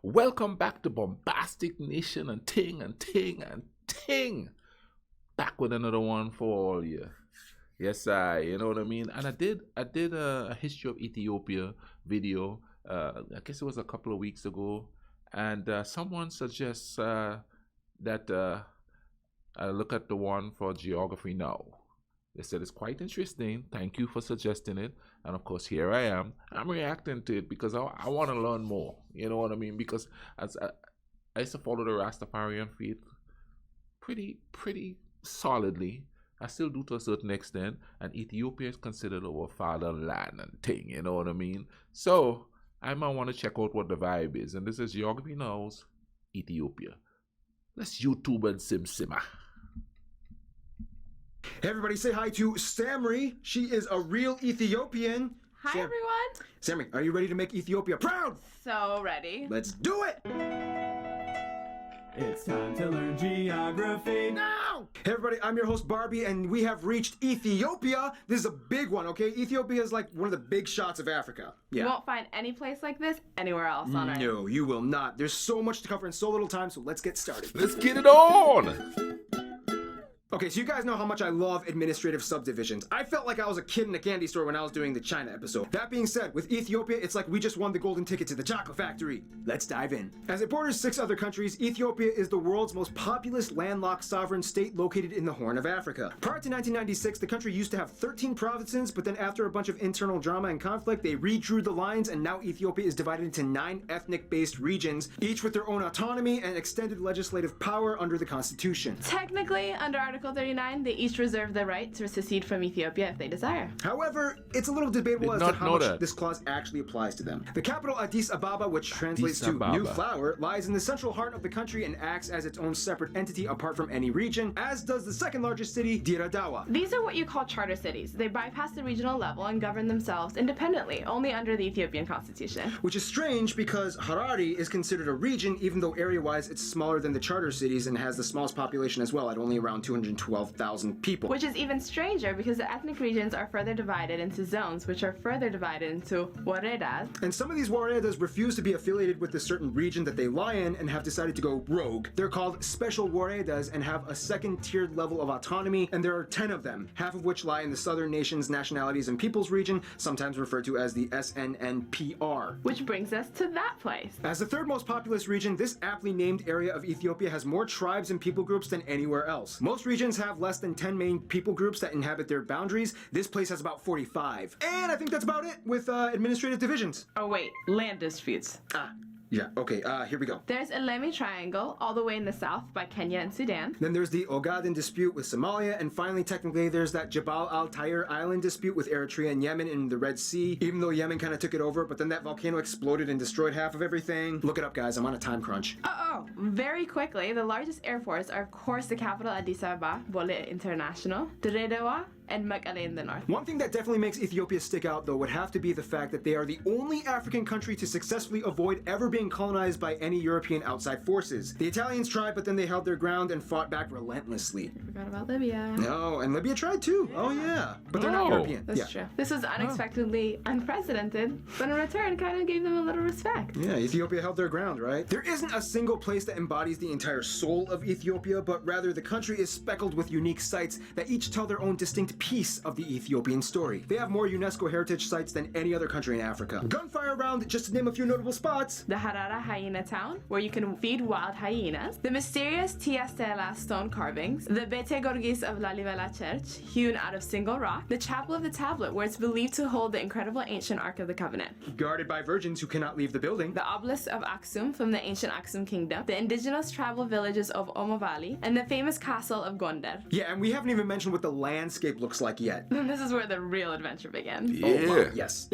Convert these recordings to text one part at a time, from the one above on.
Welcome back to Bombastic Nation and Ting and Ting and Ting. Back with another one for all you. Yes, you know what I mean? And I did a history of Ethiopia video. I guess it was a couple of weeks ago. And someone suggests that I look at the one for geography now. They said it's quite interesting. Thank you for suggesting it. And of course, here I am. I'm reacting to it because I want to learn more. You know what I mean? Because as I used to follow the Rastafarian faith pretty solidly. I still do to a certain extent. And Ethiopia is considered our fatherland and thing. You know what I mean? So I might want to check out what the vibe is. And this is Geography Now's Ethiopia. Let's YouTube and simmer. Hey everybody, say hi to Samri. She is a real Ethiopian. Hi everyone. Samri, are you ready to make Ethiopia proud? So ready. Let's do it! It's time to learn geography now! Hey everybody, I'm your host Barbie and we have reached Ethiopia. This is a big one, okay? Ethiopia is like one of the big shots of Africa. You won't find any place like this anywhere else on Earth. No, you will not. There's so much to cover in so little time, so let's get started. Let's get it on! Okay, so you guys know how much I love administrative subdivisions. I felt like I was a kid in a candy store when I was doing the China episode. That being said, with Ethiopia, it's like we just won the golden ticket to the chocolate factory. Let's dive in. As it borders 6 other countries, Ethiopia is the world's most populous landlocked sovereign state located in the Horn of Africa. Prior to 1996, the country used to have 13 provinces, but then after a bunch of internal drama and conflict, they redrew the lines, and now Ethiopia is divided into 9 ethnic-based regions, each with their own autonomy and extended legislative power under the constitution. Technically, under Article 39, they each reserve the right to secede from Ethiopia if they desire. However, it's a little debatable as to how much this clause actually applies to them. The capital Addis Ababa, which translates to New Flower, lies in the central heart of the country and acts as its own separate entity apart from any region, as does the second largest city, Dire Dawa. These are what you call charter cities. They bypass the regional level and govern themselves independently, only under the Ethiopian constitution. Which is strange because Harare is considered a region, even though area-wise it's smaller than the charter cities and has the smallest population as well, at only around 212,000 people. Which is even stranger because the ethnic regions are further divided into zones, which are further divided into waredas. And some of these waredas refuse to be affiliated with a certain region that they lie in and have decided to go rogue. They're called special waredas and have a second-tiered level of autonomy, and there are 10 of them, half of which lie in the Southern Nations, Nationalities, and Peoples region, sometimes referred to as the SNNPR. Which brings us to that place. As the third most populous region, this aptly named area of Ethiopia has more tribes and people groups than anywhere else. Most regions have less than 10 main people groups that inhabit their boundaries. This place has about 45. And I think that's about it with administrative divisions. Oh wait, land disputes. Yeah, okay, here we go. There's a Lemme Triangle, all the way in the south by Kenya and Sudan. Then there's the Ogaden dispute with Somalia, and finally, technically, there's that Jabal al-Tayr Island dispute with Eritrea and Yemen in the Red Sea, even though Yemen kind of took it over, but then that volcano exploded and destroyed half of everything. Look it up, guys, I'm on a time crunch. Very quickly, the largest airports are, of course, the capital Addis Ababa, Bole International, Dire and Mekelle in the north. One thing that definitely makes Ethiopia stick out, though, would have to be the fact that they are the only African country to successfully avoid ever being colonized by any European outside forces. The Italians tried, but then they held their ground and fought back relentlessly. I forgot about Libya. No, and Libya tried too. Oh yeah, but they're not European. That's true. This was unexpectedly unprecedented, but in return kind of gave them a little respect. Yeah, Ethiopia held their ground, right? There isn't a single place that embodies the entire soul of Ethiopia, but rather the country is speckled with unique sites that each tell their own distinct piece of the Ethiopian story. They have more UNESCO heritage sites than any other country in Africa. Gunfire round, just to name a few notable spots. The Harara Hyena Town, where you can feed wild hyenas. The mysterious Tia Stella stone carvings. The Bete Gorgis of Lalibela Church, hewn out of single rock. The Chapel of the Tablet, where it's believed to hold the incredible ancient Ark of the Covenant. Guarded by virgins who cannot leave the building. The Obelisk of Aksum from the ancient Aksum Kingdom. The indigenous tribal villages of Omo Valley. And the famous castle of Gondar. Yeah, and we haven't even mentioned what the landscape looks like yet. This is where the real adventure begins. Yeah. Oh, wow, yes.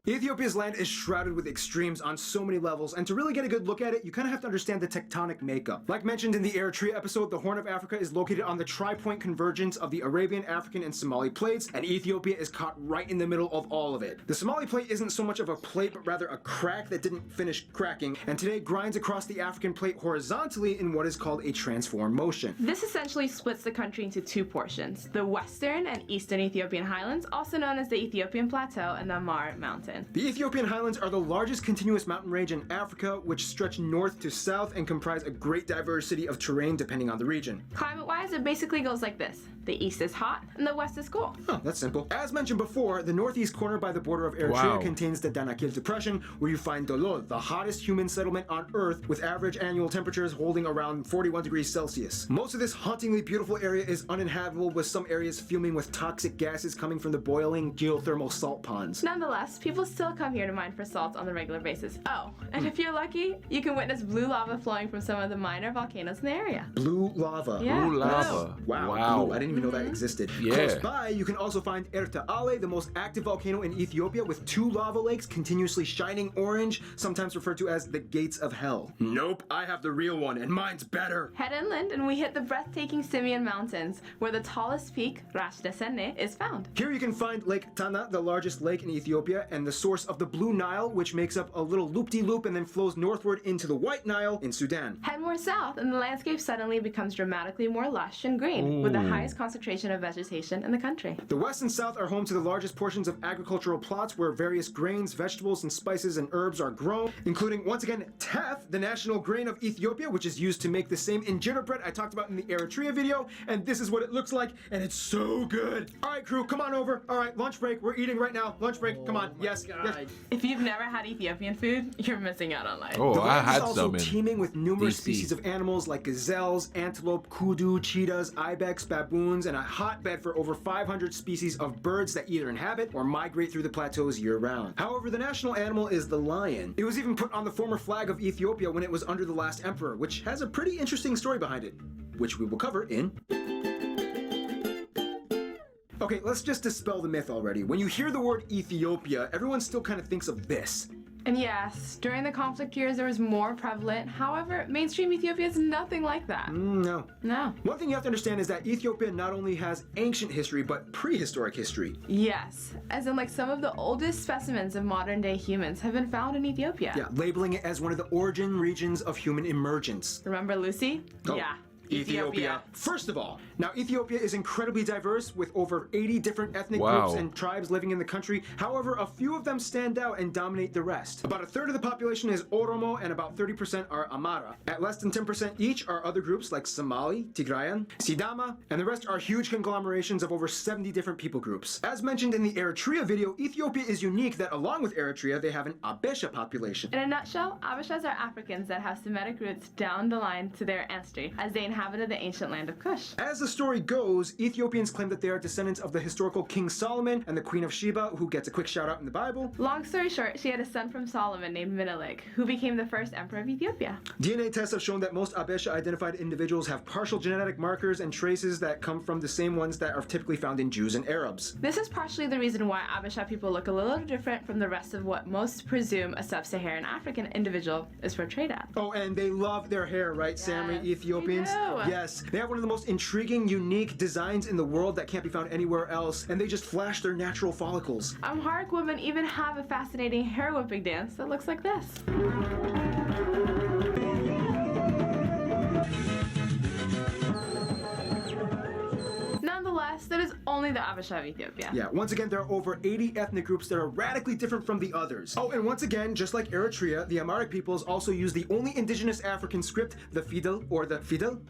Ethiopia's land is shrouded with extremes on so many levels, and to really get a good look at it, you kind of have to understand the tectonic makeup. Like mentioned in the Eritrea episode, the Horn of Africa is located on the tri-point convergence of the Arabian, African, and Somali plates, and Ethiopia is caught right in the middle of all of it. The Somali plate isn't so much of a plate, but rather a crack that didn't finish cracking, and today grinds across the African plate horizontally in what is called a transform motion. This essentially splits the country into 2 portions, the western and eastern Ethiopian highlands, also known as the Ethiopian Plateau and the Amar Mountains. region. The Ethiopian highlands are the largest continuous mountain range in Africa, which stretch north to south and comprise a great diversity of terrain depending on the region. Climate-wise, it basically goes like this. The east is hot and the west is cool. Oh, that's simple. As mentioned before, the northeast corner by the border of Eritrea contains the Danakil Depression, where you find Dolol, the hottest human settlement on Earth, with average annual temperatures holding around 41 degrees Celsius. Most of this hauntingly beautiful area is uninhabitable, with some areas fuming with toxic gases coming from the boiling geothermal salt ponds. Nonetheless, people still come here to mine for salt on a regular basis. Oh, and if you're lucky, you can witness blue lava flowing from some of the minor volcanoes in the area. Blue lava. Yeah. Blue lava. Wow. Blue. I didn't even know that existed. Yeah. Close by, you can also find Erta Ale, the most active volcano in Ethiopia, with 2 lava lakes continuously shining orange, sometimes referred to as the gates of hell. Nope, I have the real one, and mine's better. Head inland and we hit the breathtaking Simeon Mountains, where the tallest peak, Rash Desene, is found. Here you can find Lake Tana, the largest lake in Ethiopia, and the source of the Blue Nile, which makes up a little loop-de-loop and then flows northward into the White Nile in Sudan. Head more south and the landscape suddenly becomes dramatically more lush and green, with the highest concentration of vegetation in the country. The west and south are home to the largest portions of agricultural plots where various grains, vegetables, and spices and herbs are grown, including, once again, teff, the national grain of Ethiopia, which is used to make the same injera bread I talked about in the Eritrea video, and this is what it looks like, and it's so good. All right, crew, come on over. All right, lunch break. We're eating right now. Lunch break. Come on. Yes. If you've never had Ethiopian food, you're missing out on life. Oh, The I land is had also some in teeming with numerous DC. species of animals like gazelles, antelope, kudu, cheetahs, ibex, baboons, and a hotbed for over 500 species of birds that either inhabit or migrate through the plateaus year-round. However, the national animal is the lion. It was even put on the former flag of Ethiopia when it was under the last emperor, which has a pretty interesting story behind it, which we will cover in... Okay, let's just dispel the myth already. When you hear the word Ethiopia, everyone still kind of thinks of this. And yes, during the conflict years there was more prevalent. However, mainstream Ethiopia is nothing like that. No. No. One thing you have to understand is that Ethiopia not only has ancient history, but prehistoric history. Yes, as in like some of the oldest specimens of modern day humans have been found in Ethiopia. Yeah, labeling it as one of the origin regions of human emergence. Remember Lucy? Oh. Yeah. First of all, now Ethiopia is incredibly diverse with over 80 different ethnic Wow. groups and tribes living in the country. However, a few of them stand out and dominate the rest. About a third of the population is Oromo and about 30% are Amara. At less than 10% each are other groups like Somali, Tigrayan, Sidama, and the rest are huge conglomerations of over 70 different people groups. As mentioned in the Eritrea video, Ethiopia is unique that along with Eritrea, they have an Abesha population. In a nutshell, Abishas are Africans that have Semitic roots down the line to their ancestry, as they inhabited the ancient land of Kush. As the story goes, Ethiopians claim that they are descendants of the historical King Solomon and the Queen of Sheba, who gets a quick shout out in the Bible. Long story short, she had a son from Solomon named Menelik, who became the first emperor of Ethiopia. DNA tests have shown that most Abesha identified individuals have partial genetic markers and traces that come from the same ones that are typically found in Jews and Arabs. This is partially the reason why Abisha people look a little different from the rest of what most presume a sub-Saharan African individual is portrayed as. Oh, and they love their hair, right, Sammy? Yes, Ethiopians? they do. Yes. They have one of the most intriguing, unique designs in the world that can't be found anywhere else, and they just flash their natural follicles. Amharic women even have a fascinating hair whipping dance that looks like this. Nonetheless, that is only the Abisha of Ethiopia. Yeah, once again, there are over 80 ethnic groups that are radically different from the others. Oh, and once again, just like Eritrea, the Amharic peoples also use the only indigenous African script, the Fidel, or the Fidel,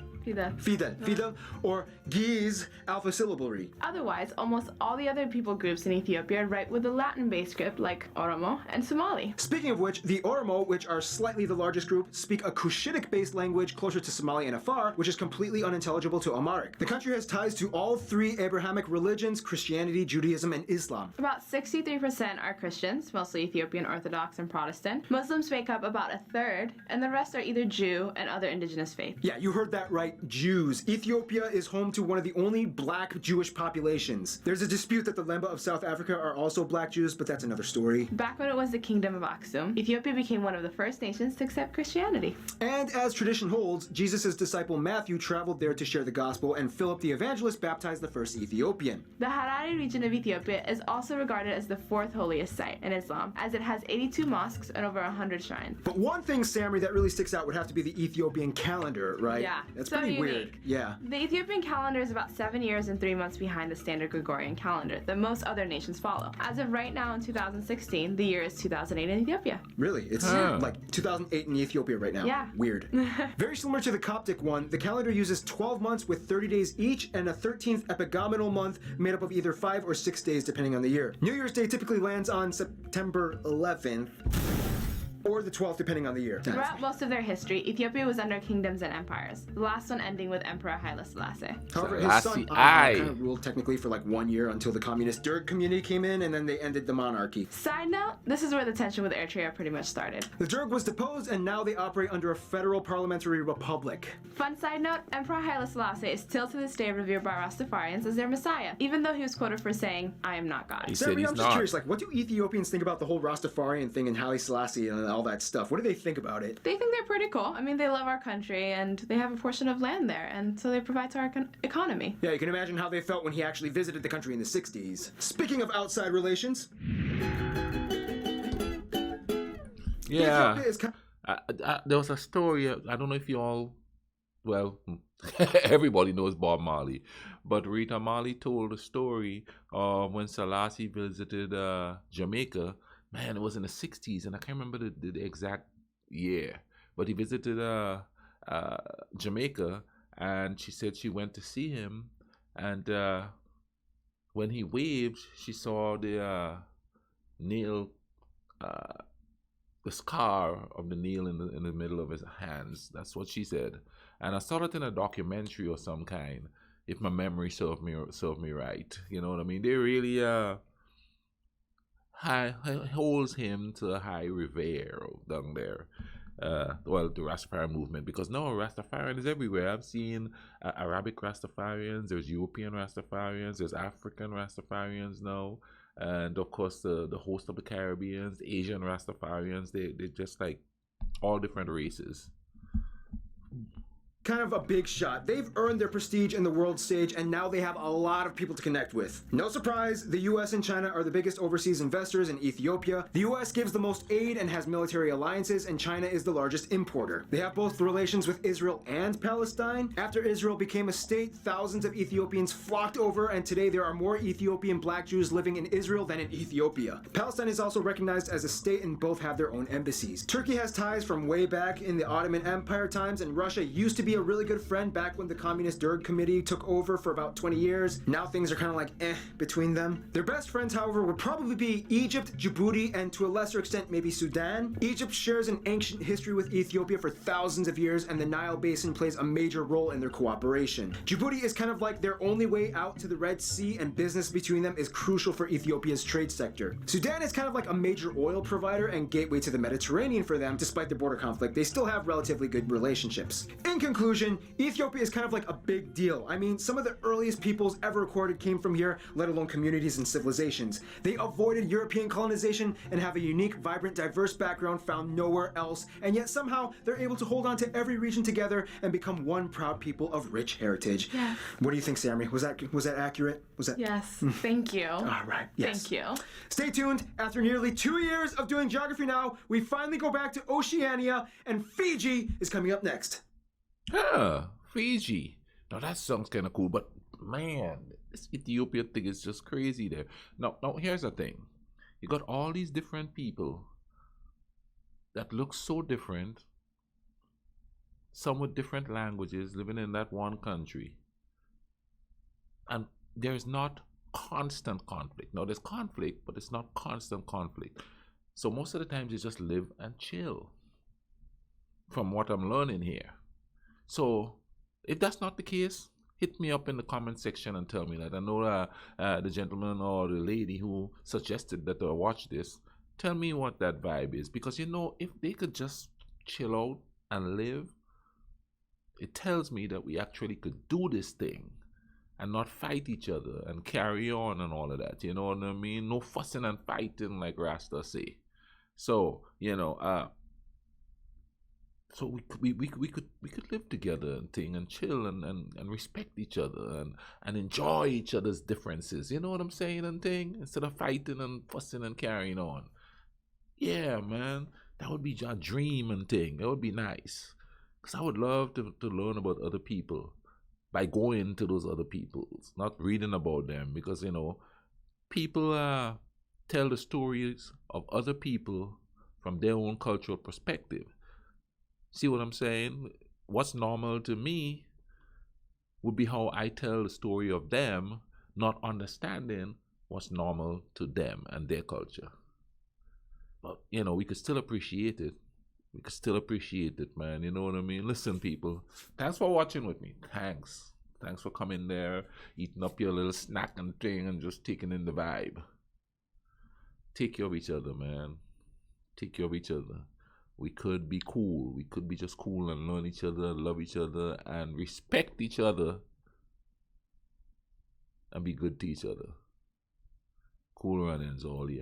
or Giz alpha syllabary. Otherwise, almost all the other people groups in Ethiopia write with a Latin-based script like Oromo and Somali. Speaking of which, the Oromo, which are slightly the largest group, speak a Cushitic-based language closer to Somali and Afar, which is completely unintelligible to Amharic. The country has ties to all 3 Abrahamic religions, Christianity, Judaism, and Islam. About 63% are Christians, mostly Ethiopian Orthodox and Protestant. Muslims make up about a third, and the rest are either Jew and other indigenous faiths. Yeah, you heard that right. Jews. Ethiopia is home to one of the only black Jewish populations. There's a dispute that the Lemba of South Africa are also black Jews, but that's another story. Back when it was the Kingdom of Aksum, Ethiopia became one of the first nations to accept Christianity. And as tradition holds, Jesus' disciple Matthew traveled there to share the gospel, and Philip the evangelist baptized the first Ethiopian. The Harari region of Ethiopia is also regarded as the 4th holiest site in Islam, as it has 82 mosques and over 100 shrines. But one thing, Sammy, that really sticks out would have to be the Ethiopian calendar, right? Yeah. That's So pretty weird. unique. Yeah. The Ethiopian calendar is about 7 years and 3 months behind the standard Gregorian calendar that most other nations follow. As of right now in 2016, the year is 2008 in Ethiopia. Really? It's like 2008 in Ethiopia right now. Yeah. Weird. Very similar to the Coptic one, the calendar uses 12 months with 30 days each and a 13th epigomenal month made up of either 5 or 6 days depending on the year. New Year's Day typically lands on September 11th. Or the 12th, depending on the year. Throughout most of their history, Ethiopia was under kingdoms and empires, the last one ending with Emperor Haile Selassie. However, his son kind of ruled technically for like 1 year until the communist Derg community came in, and then they ended the monarchy. Side note, this is where the tension with Eritrea pretty much started. The Derg was deposed, and now they operate under a federal parliamentary republic. Fun side note, Emperor Haile Selassie is still to this day revered by Rastafarians as their messiah, even though he was quoted for saying, "I am not God." He said he's I'm just curious, like, what do Ethiopians think about the whole Rastafarian thing and Haile Selassie and all that stuff? What do they think about it? They think they're pretty cool. I mean, they love our country, and they have a portion of land there, and so they provide to our economy. Yeah, you can imagine how they felt when he actually visited the country in the 60s. Speaking of outside relations... Yeah. Ethiopia is There was a story, I don't know if you all, well, everybody knows Bob Marley, but Rita Marley told a story when Selassie visited Jamaica. Man, it was in the 60s, and I can't remember the exact year, but he visited Jamaica, and she said she went to see him, and when he waved, she saw the nail, the scar of the nail in the middle of his hands. That's what she said, and I saw it in a documentary or some kind, if my memory served me right. You know what I mean? They really holds him to a high revere down there. Well, the Rastafarian movement, because now Rastafarian is everywhere. I've seen Arabic Rastafarians, there's European Rastafarians, there's African Rastafarians now, and of course the host of the Caribbeans, Asian Rastafarians. They're just like all different races. Kind of a big shot. They've earned their prestige in the world stage, and now they have a lot of people to connect with. No surprise, the US and China are the biggest overseas investors in Ethiopia. The US gives the most aid and has military alliances, and China is the largest importer. They have both relations with Israel and Palestine. After Israel became a state, thousands of Ethiopians flocked over, and today there are more Ethiopian black Jews living in Israel than in Ethiopia. Palestine is also recognized as a state, and both have their own embassies. Turkey has ties from way back in the Ottoman Empire times, and Russia used to be a really good friend back when the communist Derg committee took over for about 20 years. Now things are kind of like between them. Their best friends, however, would probably be Egypt, Djibouti, and to a lesser extent maybe Sudan. Egypt shares an ancient history with Ethiopia for thousands of years, and the Nile Basin plays a major role in their cooperation. Djibouti is kind of like their only way out to the Red Sea, and business between them is crucial for Ethiopia's trade sector. Sudan is kind of like a major oil provider and gateway to the Mediterranean for them. Despite the border conflict, they still have relatively good relationships. In conclusion, Ethiopia is kind of like a big deal. I mean, some of the earliest peoples ever recorded came from here, let alone communities and civilizations. They avoided European colonization and have a unique, vibrant, diverse background found nowhere else, and yet somehow they're able to hold on to every region together and become one proud people of rich heritage. Yeah. What do you think, Sammy? Was that accurate? Was that? Yes, thank you. All right. Yes. Thank you. Stay tuned. After nearly 2 years of doing geography now, we finally go back to Oceania, and Fiji is coming up next. Fiji. Now that sounds kind of cool, but man, this Ethiopia thing is just crazy there. Now here's the thing. You got all these different people that look so different, some with different languages living in that one country. And there's not constant conflict. Now there's conflict, but it's not constant conflict. So most of the times you just live and chill, from what I'm learning here. So if that's not the case, hit me up in the comment section and tell me that. I know the gentleman or the lady who suggested that I watch this, tell me what that vibe is. Because, you know, if they could just chill out and live, it tells me that we actually could do this thing and not fight each other and carry on and all of that. You know what I mean? No fussing and fighting like Rasta say. So, you know, so we could live together and thing and chill and respect each other and enjoy each other's differences. You know what I'm saying and thing? Instead of fighting and fussing and carrying on. Yeah, man. That would be a dream and thing. That would be nice. Because I would love to learn about other people by going to those other peoples, not reading about them. Because, people tell the stories of other people from their own cultural perspective. See what I'm saying? What's normal to me would be how I tell the story of them, not understanding what's normal to them and their culture. But, we could still appreciate it. We could still appreciate it, man. You know what I mean? Listen, people, thanks for watching with me. Thanks for coming there, eating up your little snack and thing and just taking in the vibe. Take care of each other, man. Take care of each other. We could be cool. We could be just cool and learn each other, love each other, and respect each other. And be good to each other. Cool runnings all year.